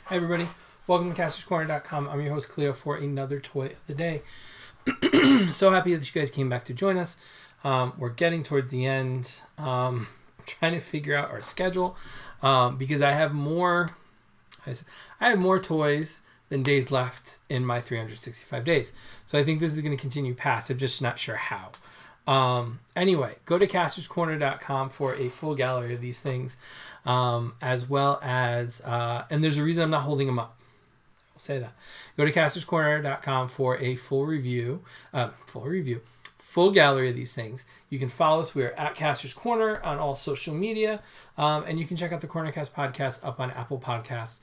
Hi everybody, welcome to CastorsCorner.com. I'm your host Cleo for another toy of the day. So happy that you guys came back to join us. We're getting towards the end. Trying to figure out our schedule because I have more toys than days left in my 365 days. So I think this is going to continue past. I'm just not sure how. Anyway, go to CastorsCorner.com for a full gallery of these things, as well as, and there's a reason I'm not holding them up. I'll say that. Go to CastorsCorner.com for a full gallery of these things. You can follow us. We are at Castors Corner on all social media, and you can check out the Cornercast podcast up on Apple Podcasts.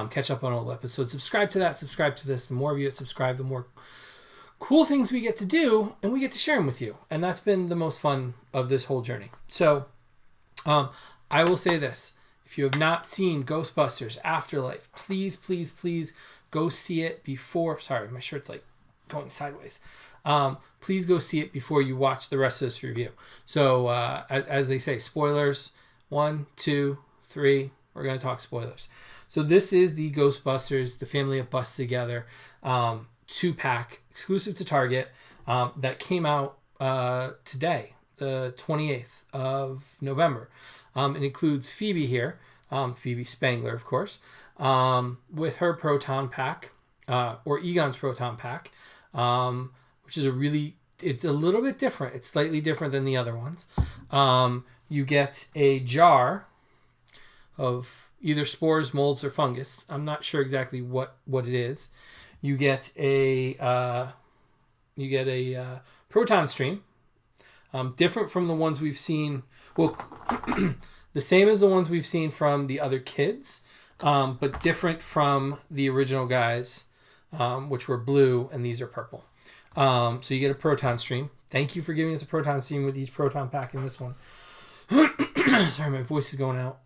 Catch up on all episodes. Subscribe to that. Subscribe to this. The more of you that subscribe, the more cool things we get to do, and we get to share them with you. And that's been the most fun of this whole journey. So I will say this. If you have not seen Ghostbusters Afterlife, please, please, please go see it before... Sorry, my shirt's like going sideways. Please go see it before you watch the rest of this review. So as they say, spoilers. 1, 2, 3. We're going to talk spoilers. So this is the Ghostbusters, the family of Bust Together 2-pack exclusive to Target that came out today, the 28th of November. It includes Phoebe here, Phoebe Spangler, of course, with her Proton Pack, or Egon's Proton Pack, which is it's a little bit different. It's slightly different than the other ones. You get a jar of either spores, molds, or fungus. I'm not sure exactly what it is. You get a proton stream, different from the ones we've seen. Well, the same as the ones we've seen from the other kids, but different from the original guys, which were blue, and these are purple. So you get a proton stream. Thank you for giving us a proton stream with each proton pack in this one. Sorry, my voice is going out.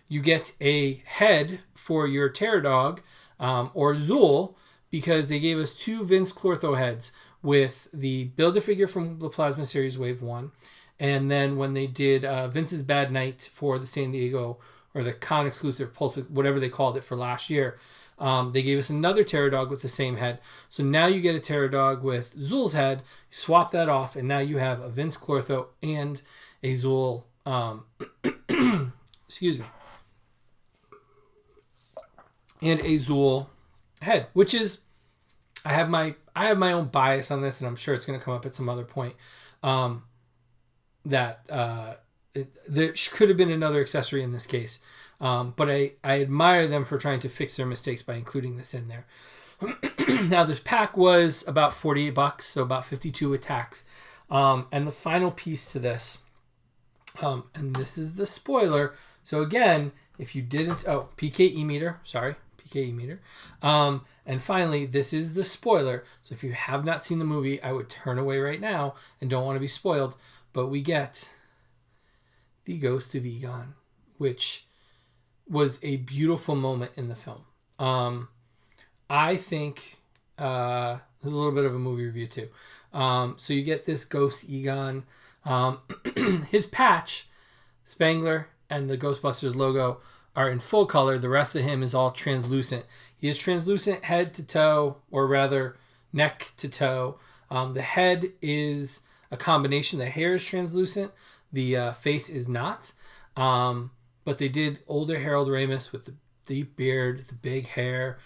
You get a head for your Terror Dog, or Zool, because they gave us 2 Vince Clortho heads with the Build-A-Figure from the Plasma Series Wave 1. And then when they did Vince's Bad Night for the San Diego, or the Con Exclusive Pulse, whatever they called it for last year, they gave us another Terror Dog with the same head. So now you get a Terror Dog with Zool's head, you swap that off, and now you have a Vince Clortho and a Zool, excuse me, and a Zool head, which is, I have my own bias on this, and I'm sure it's going to come up at some other point, that there could have been another accessory in this case, but I admire them for trying to fix their mistakes by including this in there. Now this pack was about $48, so about 52 with tax, and the final piece to this, and this is the spoiler. So again, if you didn't, PKE meter. And finally, this is the spoiler. So if you have not seen the movie, I would turn away right now and don't want to be spoiled. But we get the Ghost of Egon, which was a beautiful moment in the film. I think a little bit of a movie review too. So you get this Ghost Egon. His patch, Spangler, and the Ghostbusters logo are in full color. The rest of him is all translucent. He is translucent head to toe, or rather neck to toe. The head is a combination. The hair is translucent. The face is not. But they did older Harold Ramis with the deep beard, the big hair,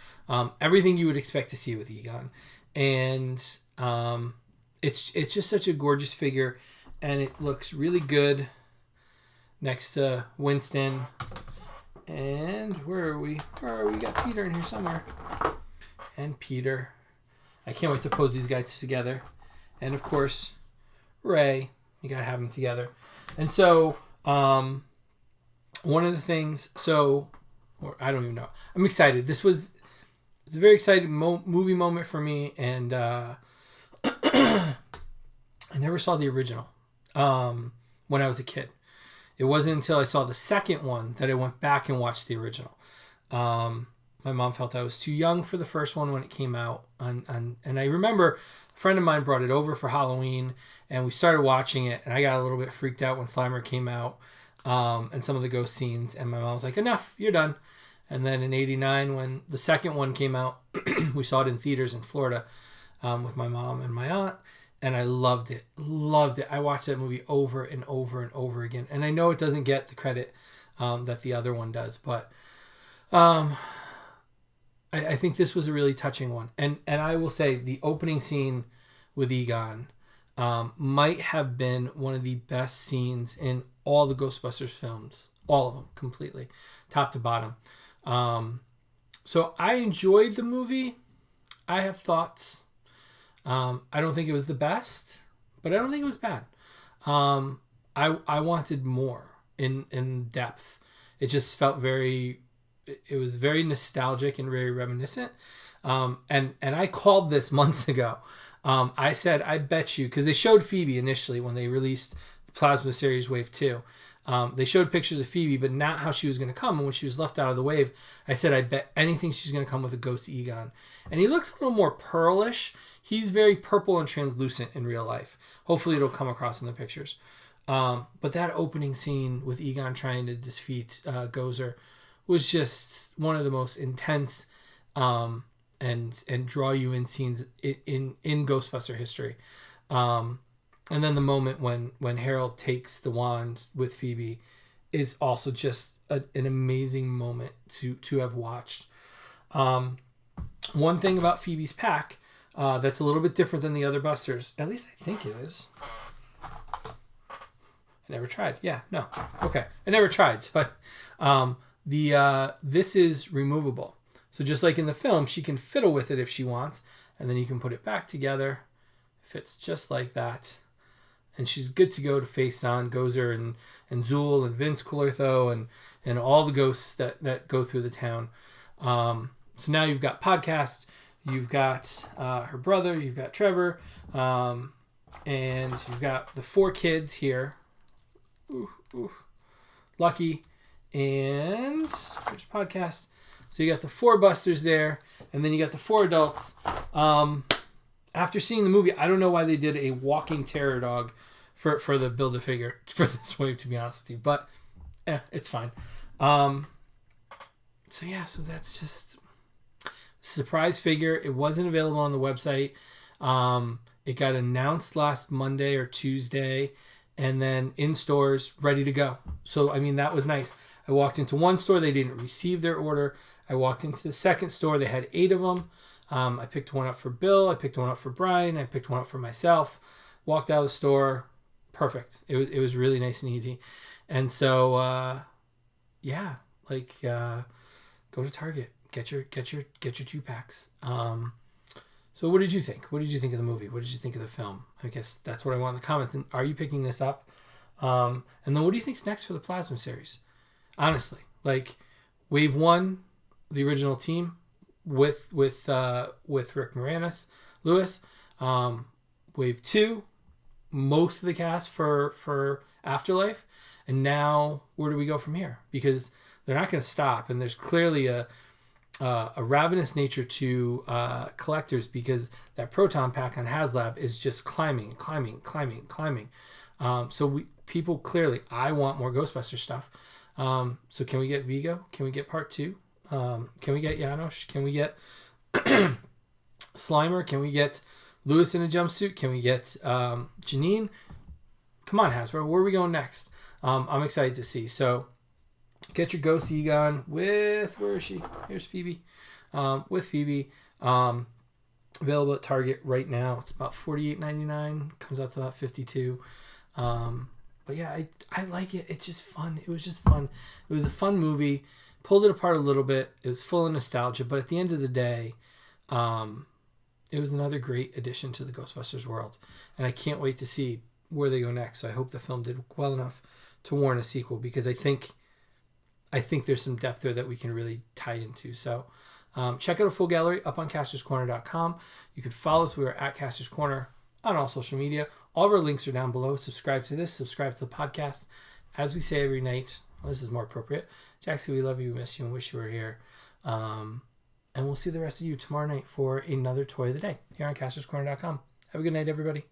everything you would expect to see with Egon. And it's just such a gorgeous figure, and it looks really good next to Winston. And where are we? We got Peter in here somewhere. And Peter. I can't wait to pose these guys together. And of course, Ray. You gotta have them together. And so, one of the things, or I don't even know. I'm excited. It's a very exciting movie moment for me, and I never saw the original when I was a kid. It wasn't until I saw the second one that I went back and watched the original. My mom felt I was too young for the first one when it came out. And I remember a friend of mine brought it over for Halloween, and we started watching it, and I got a little bit freaked out when Slimer came out, and some of the ghost scenes. And my mom was like, enough, you're done. And then in 89, when the second one came out, we saw it in theaters in Florida with my mom and my aunt. And I loved it. Loved it. I watched that movie over and over and over again. And I know it doesn't get the credit that the other one does. But I think this was a really touching one. And I will say the opening scene with Egon might have been one of the best scenes in all the Ghostbusters films. All of them, completely. Top to bottom. So I enjoyed the movie. I have thoughts. I don't think it was the best, but I don't think it was bad. I wanted more in depth. It just felt it was very nostalgic and very reminiscent. And I called this months ago. I said, I bet you, because they showed Phoebe initially when they released the Plasma Series Wave 2. They showed pictures of Phoebe, but not how she was going to come. And when she was left out of the wave, I said, I bet anything she's going to come with a ghost Egon. And he looks a little more pearlish. He's very purple and translucent in real life. Hopefully it'll come across in the pictures. But that opening scene with Egon trying to defeat Gozer was just one of the most intense and draw you in scenes in Ghostbuster history. And then the moment when Harold takes the wand with Phoebe is also just an amazing moment to have watched. One thing about Phoebe's pack that's a little bit different than the other Busters, at least I think it is. I never tried. Yeah, no. Okay. I never tried. But this is removable. So just like in the film, she can fiddle with it if she wants, and then you can put it back together. Fits just like that. And she's good to go to face on Gozer and Zool and Vince Colortho and all the ghosts that go through the town. So now you've got Podcast, you've got her brother, you've got Trevor, and you've got the 4 kids here. Lucky, and there's Podcast. So you got the 4 Busters there, and then you got the 4 adults. After seeing the movie, I don't know why they did a walking terror dog for the Build-A-Figure for this wave, to be honest with you. But, it's fine. So that's just a surprise figure. It wasn't available on the website. It got announced last Monday or Tuesday, and then in stores, ready to go. So, I mean, that was nice. I walked into one store, they didn't receive their order. I walked into the second store, they had 8 of them. I picked one up for Bill, I picked one up for Brian, I picked one up for myself. Walked out of the store, perfect. It was really nice and easy. And so, go to Target, get your 2-packs. So what did you think? What did you think of the movie? What did you think of the film? I guess that's what I want in the comments. And are you picking this up? And then what do you think's next for the Plasma series? Honestly, like Wave 1, the original team with Rick Moranis, Lewis. Wave 2, most of the cast for Afterlife. And now where do we go from here? Because they're not going to stop, and there's clearly a ravenous nature to collectors, because that proton pack on HasLab is just climbing. So people clearly, I want more Ghostbuster stuff. So can we get Vigo? Can we get part 2? Can we get Janosch? Can we get Slimer? Can we get Lewis in a jumpsuit? Can we get Janine? Come on, Hasbro. Where are we going next? I'm excited to see. So get your Ghost Egon with, where is she? Here's Phoebe. With Phoebe. Available at Target right now. It's about $48.99. Comes out to about $52. But yeah, I like it. It's just fun. It was just fun. It was a fun movie. Pulled it apart a little bit. It was full of nostalgia. But at the end of the day, it was another great addition to the Ghostbusters world. And I can't wait to see where they go next. So I hope the film did well enough to warrant a sequel, because I think there's some depth there that we can really tie into. So check out a full gallery up on castorscorner.com. You can follow us. We are at Castors Corner on all social media. All of our links are down below. Subscribe to this. Subscribe to the podcast. As we say every night, well, this is more appropriate. Jackson, we love you, we miss you, and wish you were here. And we'll see the rest of you tomorrow night for another Toy of the Day here on castorscorner.com. Have a good night, everybody.